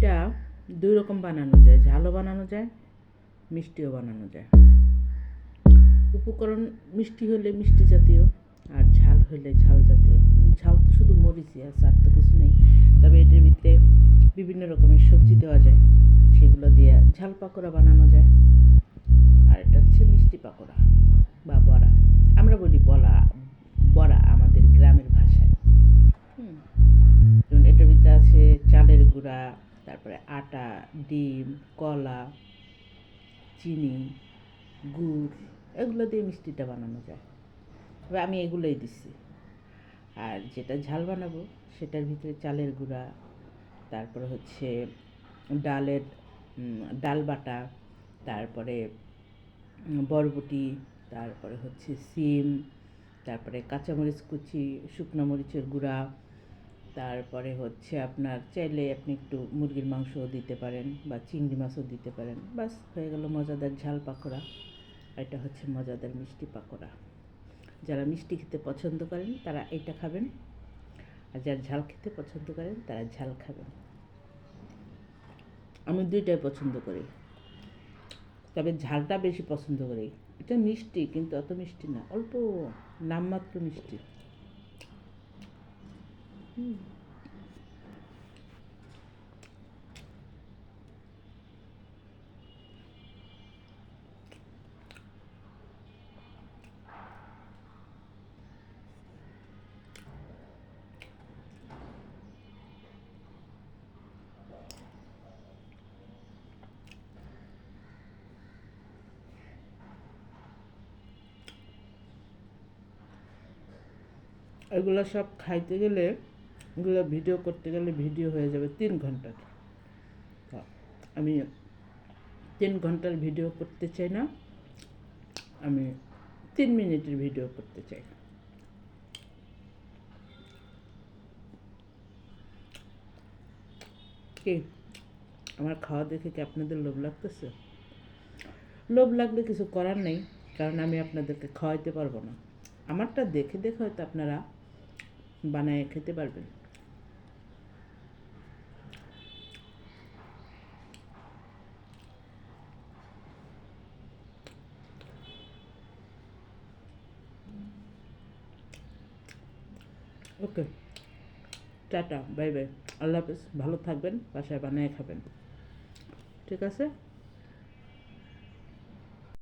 এটা দুই রকম বানানো যায়, ঝালও বানানো যায়, মিষ্টিও বানানো যায়। উপকরণ মিষ্টি হলে মিষ্টি জাতীয়, আর ঝাল হলে ঝাল জাতীয়। ঝাল তো শুধু মরিচই আছে, আর তো কিছু নেই। তবে এটার ভিতরে বিভিন্ন রকমের সবজি দেওয়া যায়, সেগুলো দিয়ে ঝাল পাকোড়া বানানো যায়। আর এটা হচ্ছে মিষ্টি পাকোড়া বা বড়া, আমরা বলি বড়া আমাদের গ্রামের ভাষায়। যেমন এটার ভিতরে আছে চালের গুঁড়া, তারপরে আটা, ডিম, কলা, চিনি, গুড়, এগুলো দিয়ে মিষ্টিটা বানানো যায়। তবে আমি এগুলোই দিচ্ছি। আর যেটা ঝাল বানাবো সেটার ভিতরে চালের গুঁড়া, তারপরে হচ্ছে ডাল বাটা, তারপরে বরবটি, তারপরে হচ্ছে সিম, তারপরে কাঁচামরিচ কুচি, শুকনো মরিচের গুঁড়া, তারপরে হচ্ছে আপনার চাইলে আপনি একটু মুরগির মাংসও দিতে পারেন বা চিংড়ি মাছও দিতে পারেন। বাস হয়ে গেল মজাদার ঝাল পাকোড়া। এটা হচ্ছে মজাদার মিষ্টি পাকোড়া। যারা মিষ্টি খেতে পছন্দ করেন তারা এটা খাবেন, আর যারা ঝাল খেতে পছন্দ করেন তারা ঝাল খাবেন। আমি দুইটাই পছন্দ করি, তবে ঝালটা বেশি পছন্দ করি। এটা মিষ্টি কিন্তু অত মিষ্টি না, অল্প নামমাত্র মিষ্টি। এগুলো সব খাইতে গেলে, এগুলো ভিডিও করতে গেলে ভিডিও হয়ে যাবে 3 ঘন্টার। আমি 3 ঘন্টার ভিডিও করতে চাই না, আমি 3 মিনিটের ভিডিও করতে চাই। কি আমার খাওয়া দেখে কি আপনাদের লোভ লাগতেছে? লোভ লাগলে কিছু করার নেই, কারণ আমি আপনাদেরকে খাওয়াইতে পারবো না। আমারটা দেখে দেখে হয়তো আপনারা বানায় খেতে পারবেন। ওকে, টাটা, বাই বাই, আল্লাহ হাফেজ। ভালো থাকবেন, বাসায় বানিয়ে খাবেন, ঠিক আছে?